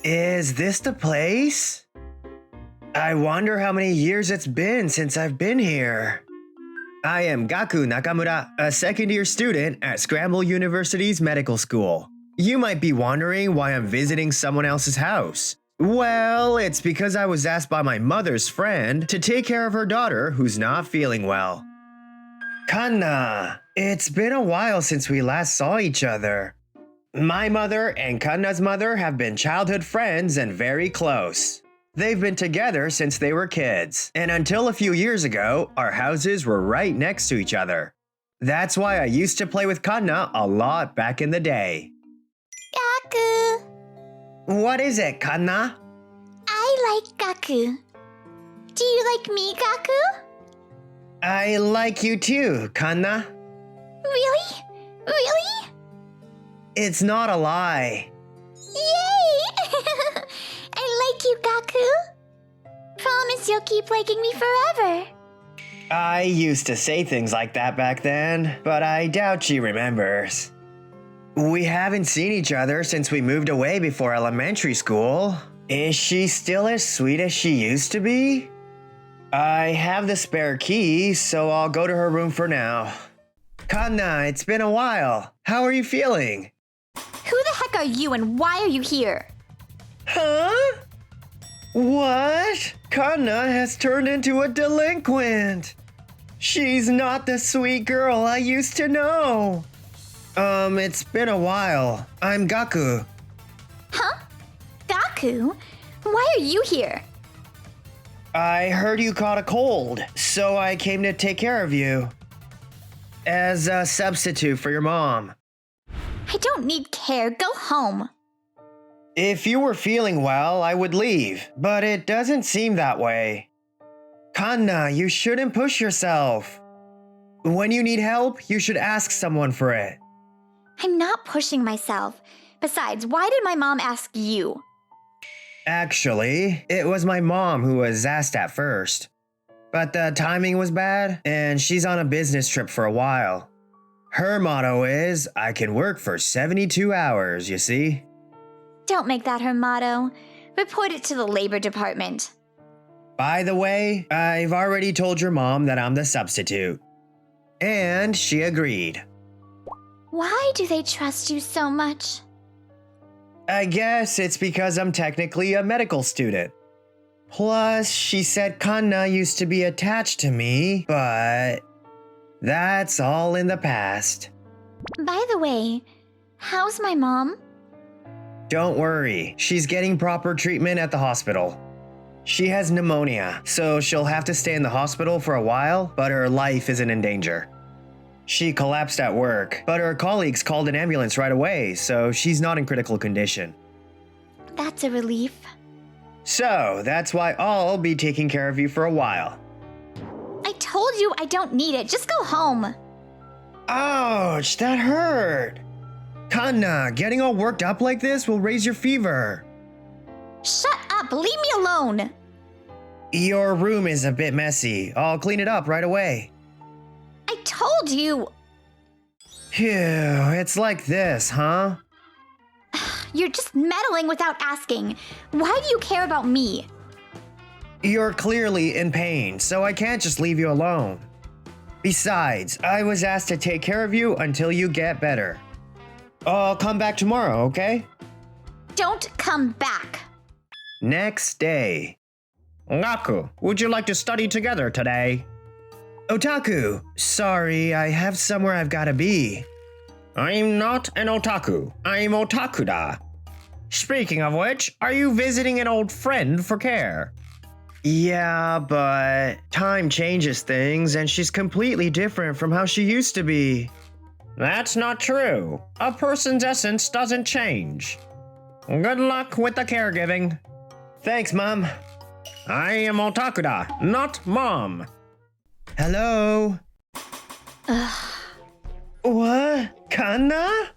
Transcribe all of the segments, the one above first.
Is this the place? I wonder how many years it's been since I've been here. I am Gaku Nakamura, a second-year student at Scramble University's medical school. You might be wondering why I'm visiting someone else's house. Well, it's because I was asked by my mother's friend to take care of her daughter who's not feeling well. Kanna, it's been a while since we last saw each other. My mother and Kanna's mother have been childhood friends and very close. They've been together since they were kids, and until a few years ago, our houses were right next to each other. That's why I used to play with Kanna a lot back in the day. Gaku. What is it, Kanna? I like Gaku. Do you like me, Gaku? I like you too, Kanna. Really? Really? It's not a lie. Yay! I like you, Gaku. Promise you'll keep liking me forever. I used to say things like that back then, but I doubt she remembers. We haven't seen each other since we moved away before elementary school. Is she still as sweet as she used to be? I have the spare key, so I'll go to her room for now. Kanna, it's been a while. How are you feeling? Who the heck are you and why are you here? Huh? What? Kanna has turned into a delinquent. She's not the sweet girl I used to know. It's been a while. I'm Gaku. Huh? Gaku? Why are you here? I heard you caught a cold, so I came to take care of you. As a substitute for your mom. I don't need care. Go home. If you were feeling well, I would leave, but it doesn't seem that way. Kanna, you shouldn't push yourself. When you need help, you should ask someone for it. I'm not pushing myself. Besides, why did my mom ask you? Actually, it was my mom who was asked at first. But the timing was bad, and she's on a business trip for a while. Her motto is, I can work for 72 hours, you see? Don't make that her motto. Report it to the labor department. By the way, I've already told your mom that I'm the substitute. And she agreed. Why do they trust you so much? I guess it's because I'm technically a medical student. Plus, she said Kanna used to be attached to me, but that's all in the past. By the way, how's my mom? Don't worry, she's getting proper treatment at the hospital. She has pneumonia, so she'll have to stay in the hospital for a while, but her life isn't in danger. She collapsed at work, but her colleagues called an ambulance right away, so she's not in critical condition. That's a relief. So, that's why I'll be taking care of you for a while. I told you I don't need it. Just go home. Ouch, that hurt. Kanna, getting all worked up like this will raise your fever. Shut up. Leave me alone. Your room is a bit messy. I'll clean it up right away. I told you. Phew, it's like this, huh? You're just meddling without asking. Why do you care about me? You're clearly in pain, so I can't just leave you alone. Besides, I was asked to take care of you until you get better. I'll come back tomorrow, okay? Don't come back. Next day. Gaku, would you like to study together today? Otaku, sorry, I have somewhere I've gotta be. I'm not an otaku. I'm otakuda. Speaking of which, are you visiting an old friend for care? Yeah, but time changes things and she's completely different from how she used to be. That's not true. A person's essence doesn't change. Good luck with the caregiving. Thanks, Mom. I am otakuda, not Mom. Hello? What? Kanna?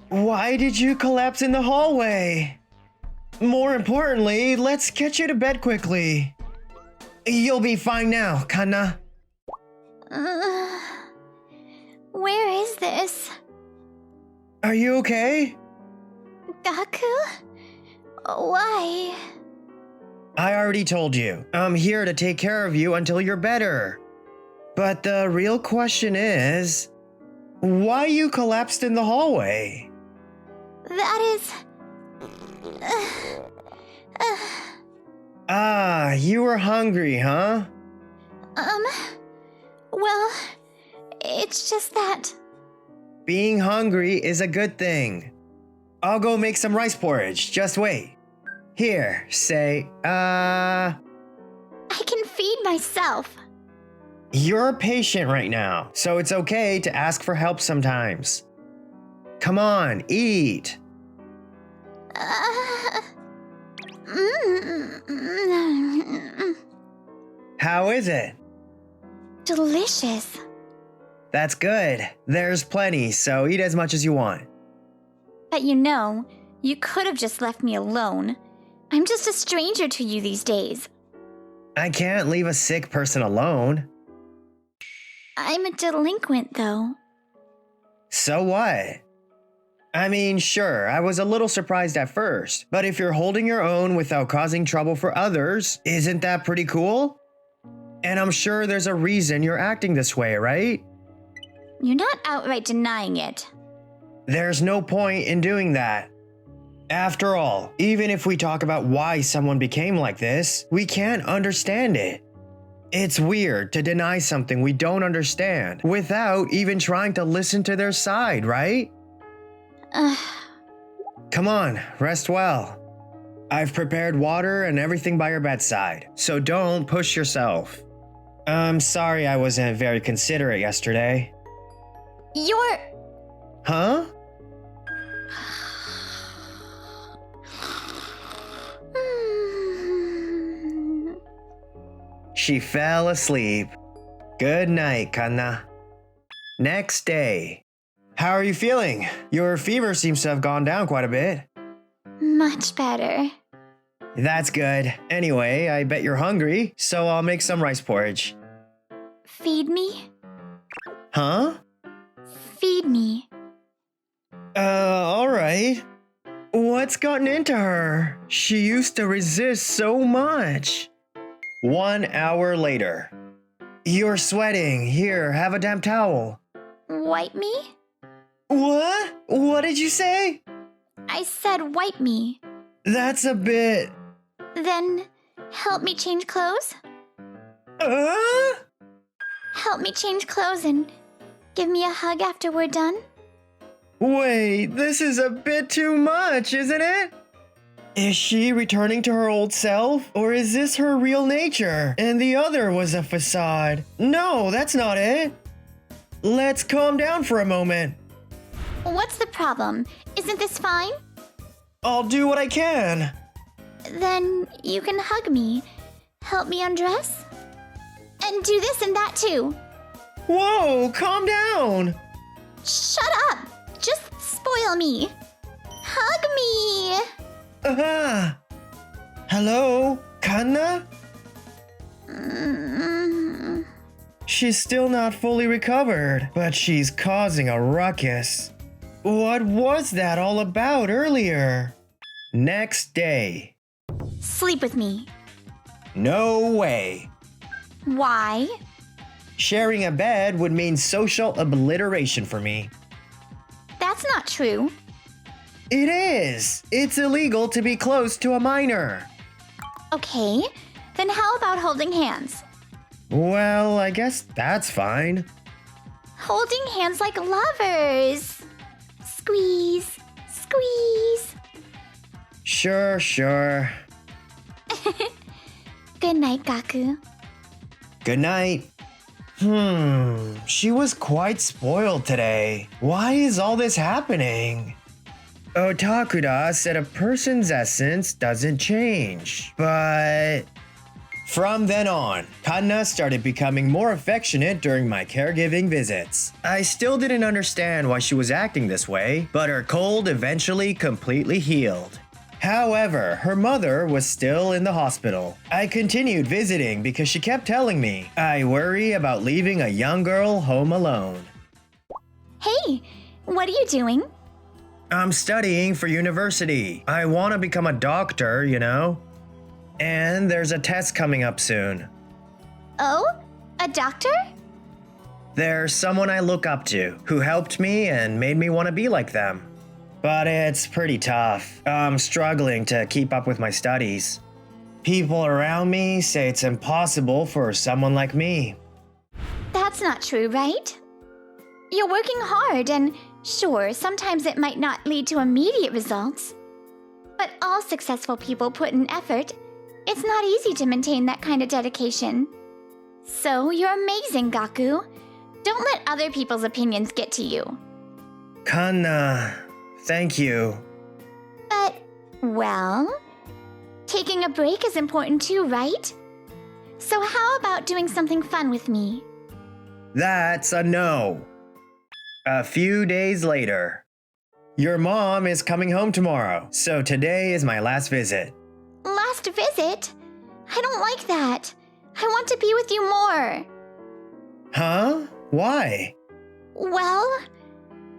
Why did you collapse in the hallway? More importantly, let's get you to bed quickly. You'll be fine now, Kanna. Where is this? Are you okay? Gaku? Why? I already told you. I'm here to take care of you until you're better. But the real question is, why you collapsed in the hallway? That is... Ah, you were hungry, huh? Well, it's just that... Being hungry is a good thing. I'll go make some rice porridge, just wait. Here, say, I can feed myself. You're a patient right now, so it's okay to ask for help sometimes. Come on, eat. How is it? Delicious. That's good. There's plenty, so eat as much as you want. But you could have just left me alone. I'm just a stranger to you these days. I can't leave a sick person alone. I'm a delinquent, though. So what? I mean, sure, I was a little surprised at first, but if you're holding your own without causing trouble for others, isn't that pretty cool? And I'm sure there's a reason you're acting this way, right? You're not outright denying it. There's no point in doing that. After all, even if we talk about why someone became like this, we can't understand it. It's weird to deny something we don't understand without even trying to listen to their side, right? Come on, rest well. I've prepared water and everything by your bedside, so don't push yourself. I'm sorry I wasn't very considerate yesterday. You're... Huh? She fell asleep. Good night, Kanna. Next day. How are you feeling? Your fever seems to have gone down quite a bit. Much better. That's good. Anyway, I bet you're hungry, so I'll make some rice porridge. Feed me? Huh? Feed me. Alright. What's gotten into her? She used to resist so much. 1 hour later. You're sweating. Here, have a damp towel. Wipe me? What? What did you say? I said wipe me. That's a bit... Then, help me change clothes? Help me change clothes and give me a hug after we're done? Wait, this is a bit too much, isn't it? Is she returning to her old self? Or is this her real nature? And the other was a facade? No, that's not it. Let's calm down for a moment. What's the problem? Isn't this fine? I'll do what I can. Then you can hug me, help me undress, and do this and that too. Whoa, calm down. Shut up! Just spoil me. Hug me! Hello, Kanna? She's still not fully recovered, but she's causing a ruckus. What was that all about earlier? Next day. Sleep with me. No way. Why? Sharing a bed would mean social obliteration for me. That's not true. It is. It's illegal to be close to a minor. Okay, then how about holding hands? Well, I guess that's fine. Holding hands like lovers. Squeeze, squeeze. Sure. Good night, Gaku. Good night. She was quite spoiled today. Why is all this happening? Otakura said a person's essence doesn't change, but... From then on, Kanna started becoming more affectionate during my caregiving visits. I still didn't understand why she was acting this way, but her cold eventually completely healed. However, her mother was still in the hospital. I continued visiting because she kept telling me, I worry about leaving a young girl home alone. Hey, what are you doing? I'm studying for university. I want to become a doctor, you know? And there's a test coming up soon. Oh? A doctor? There's someone I look up to who helped me and made me want to be like them. But it's pretty tough. I'm struggling to keep up with my studies. People around me say it's impossible for someone like me. That's not true, right? You're working hard, and sure, sometimes it might not lead to immediate results. But all successful people put in effort. It's not easy to maintain that kind of dedication. So, you're amazing, Gaku. Don't let other people's opinions get to you. Kanna, thank you. But, well, taking a break is important too, right? So how about doing something fun with me? That's a no. A few days later. Your mom is coming home tomorrow, so today is my last visit. Last visit? I don't like that. I want to be with you more. Huh? Why? Well,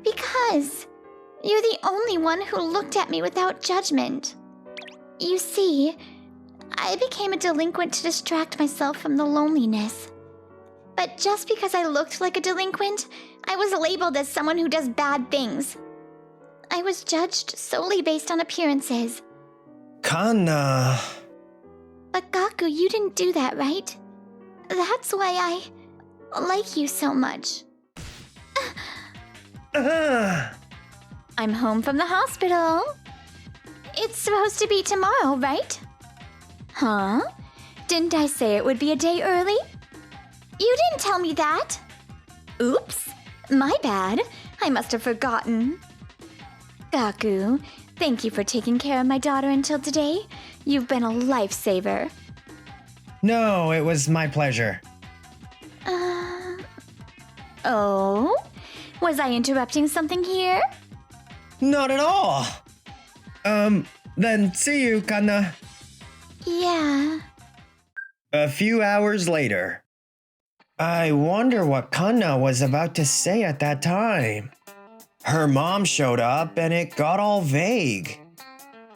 because you're the only one who looked at me without judgment. You see, I became a delinquent to distract myself from the loneliness. But just because I looked like a delinquent, I was labeled as someone who does bad things. I was judged solely based on appearances. Kanna. But Gaku, you didn't do that, right? That's why I like you so much. I'm home from the hospital. It's supposed to be tomorrow, right? Huh? Didn't I say it would be a day early? You didn't tell me that. Oops, my bad. I must have forgotten. Gaku, thank you for taking care of my daughter until today. You've been a lifesaver. No, it was my pleasure. Oh? Was I interrupting something here? Not at all. Then see you, Kanna. Yeah. A few hours later. I wonder what Kanna was about to say at that time. Her mom showed up and it got all vague.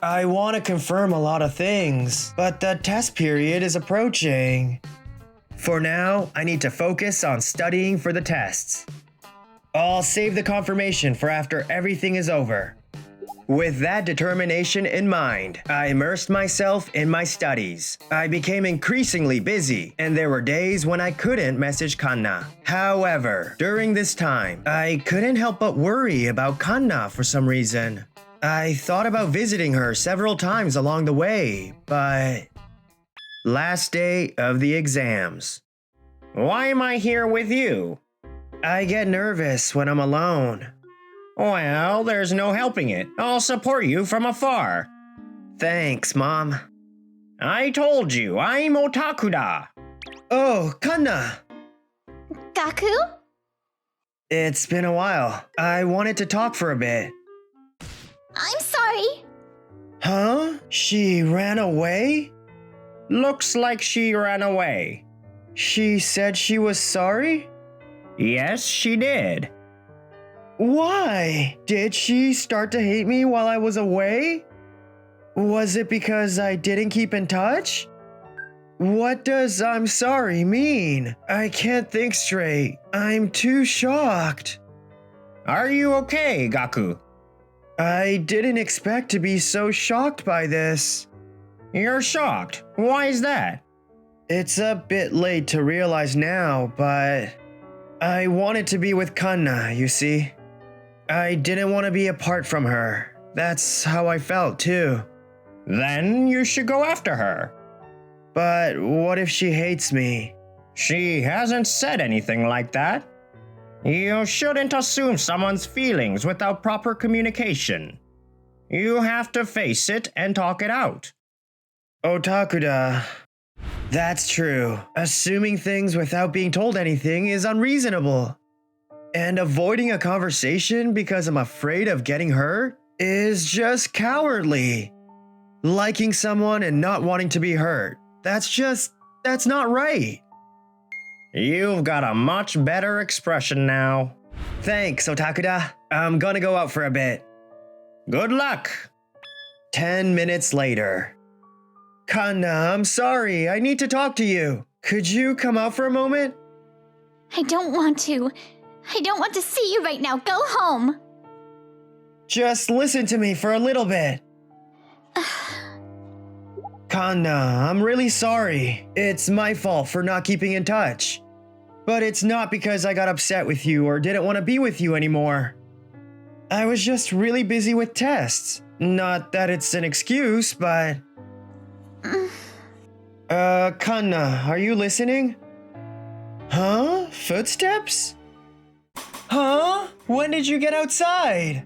I want to confirm a lot of things, but the test period is approaching. For now, I need to focus on studying for the tests. I'll save the confirmation for after everything is over. With that determination in mind, I immersed myself in my studies. I became increasingly busy, and there were days when I couldn't message Kanna. However, during this time, I couldn't help but worry about Kanna for some reason. I thought about visiting her several times along the way, but... Last day of the exams. Why am I here with you? I get nervous when I'm alone. Well, there's no helping it. I'll support you from afar. Thanks, Mom. I told you, I'm otaku da. Oh, Kanna. Gaku? It's been a while. I wanted to talk for a bit. I'm sorry. Huh? She ran away? Looks like she ran away. She said she was sorry? Yes, she did. Why? Did she start to hate me while I was away? Was it because I didn't keep in touch? What does I'm sorry mean? I can't think straight. I'm too shocked. Are you okay, Gaku? I didn't expect to be so shocked by this. You're shocked? Why is that? It's a bit late to realize now, but I wanted to be with Kanna, you see. I didn't want to be apart from her. That's how I felt, too. Then you should go after her. But what if she hates me? She hasn't said anything like that. You shouldn't assume someone's feelings without proper communication. You have to face it and talk it out. Otaku-da. That's true. Assuming things without being told anything is unreasonable. And avoiding a conversation because I'm afraid of getting hurt is just cowardly. Liking someone and not wanting to be hurt. That's not right. You've got a much better expression now. Thanks, Otaku-da. I'm gonna go out for a bit. Good luck. 10 minutes later. Kanna, I'm sorry. I need to talk to you. Could you come out for a moment? I don't want to. I don't want to see you right now. Go home. Just listen to me for a little bit. Kanna, I'm really sorry. It's my fault for not keeping in touch. But it's not because I got upset with you or didn't want to be with you anymore. I was just really busy with tests. Not that it's an excuse, but... Kanna, are you listening? Huh? Footsteps? Huh? When did you get outside?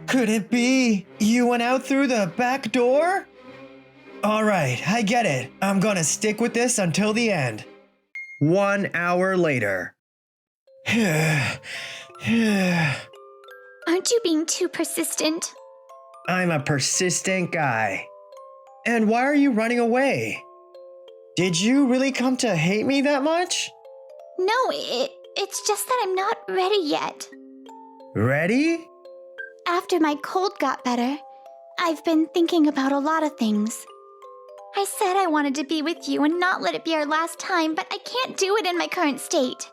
Could it be you went out through the back door? Alright, I get it. I'm gonna stick with this until the end. 1 hour later. Aren't you being too persistent? I'm a persistent guy. And why are you running away? Did you really come to hate me that much? No, it's just that I'm not ready yet. Ready? After my cold got better, I've been thinking about a lot of things. I said I wanted to be with you and not let it be our last time, but I can't do it in my current state.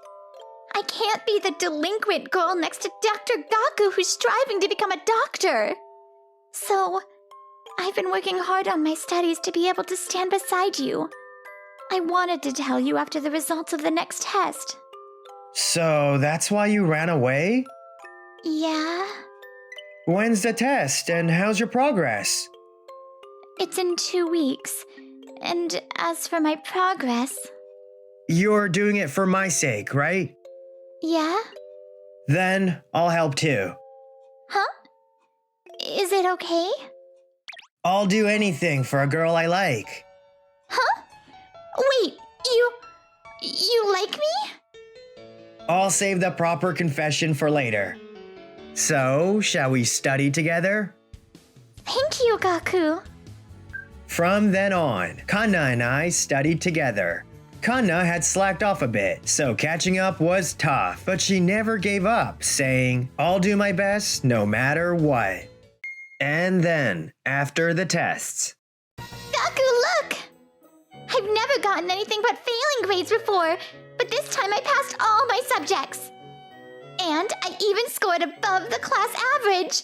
I can't be the delinquent girl next to Dr. Gaku who's striving to become a doctor. So, I've been working hard on my studies to be able to stand beside you. I wanted to tell you after the results of the next test. So that's why you ran away? Yeah? When's the test and how's your progress? It's in 2 weeks. And as for my progress... You're doing it for my sake, right? Yeah? Then I'll help too. Huh? Is it okay? I'll do anything for a girl I like. Huh? Wait, you like me? I'll save the proper confession for later. So, shall we study together? Thank you, Gaku. From then on, Kanna and I studied together. Kanna had slacked off a bit, so catching up was tough, but she never gave up, saying, I'll do my best no matter what. And then, after the tests. Gaku, look! I've never gotten anything but failing grades before, but this time I passed all my subjects. And I even scored above the class average.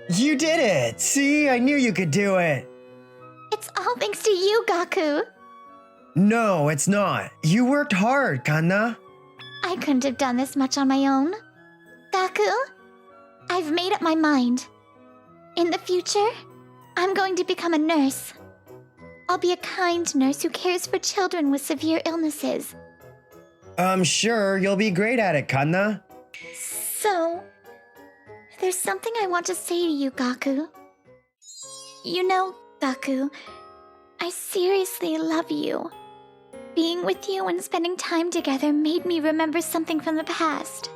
You did it! See, I knew you could do it. It's all thanks to you, Gaku. No, it's not. You worked hard, Kanna. I couldn't have done this much on my own. Gaku, I've made up my mind. In the future, I'm going to become a nurse. I'll be a kind nurse who cares for children with severe illnesses. I'm sure you'll be great at it, Kanna. So, there's something I want to say to you, Gaku. You know, Gaku, I seriously love you. Being with you and spending time together made me remember something from the past.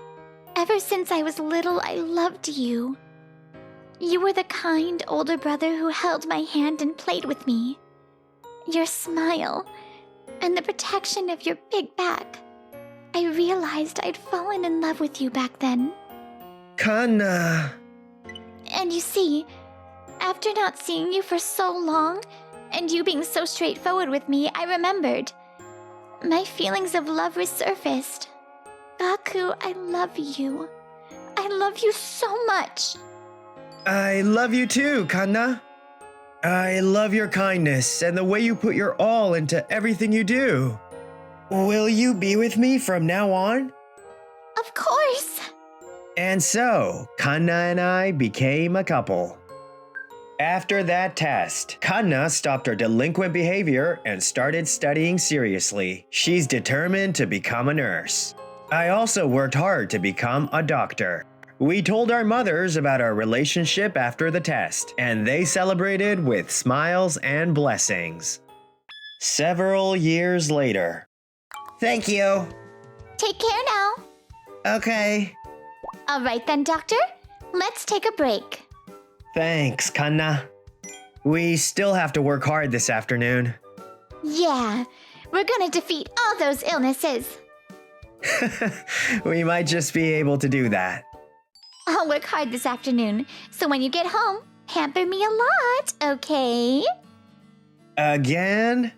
Ever since I was little, I loved you. You were the kind older brother who held my hand and played with me. Your smile, and the protection of your big back. I realized I'd fallen in love with you back then. Kanna. And you see, after not seeing you for so long, and you being so straightforward with me, I remembered. My feelings of love resurfaced. Gaku, I love you. I love you so much. I love you too, Kanna. I love your kindness and the way you put your all into everything you do. Will you be with me from now on? Of course. And so, Kanna and I became a couple. After that test, Kanna stopped her delinquent behavior and started studying seriously. She's determined to become a nurse. I also worked hard to become a doctor. We told our mothers about our relationship after the test, and they celebrated with smiles and blessings. Several years later. Thank you. Take care now. Okay. All right then, Doctor. Let's take a break. Thanks, Kanna. We still have to work hard this afternoon. Yeah, we're gonna defeat all those illnesses. We might just be able to do that. I'll work hard this afternoon, so when you get home, pamper me a lot, okay? Again?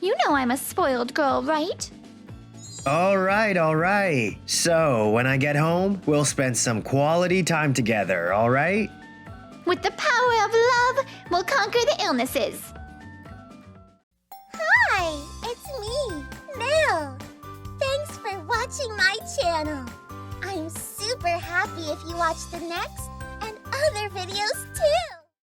You know I'm a spoiled girl, right? All right. So, when I get home, we'll spend some quality time together, all right? With the power of love, we'll conquer the illnesses. Hi, it's me, Nell. Thanks for watching my channel. I'm super happy if you watch the next and other videos too.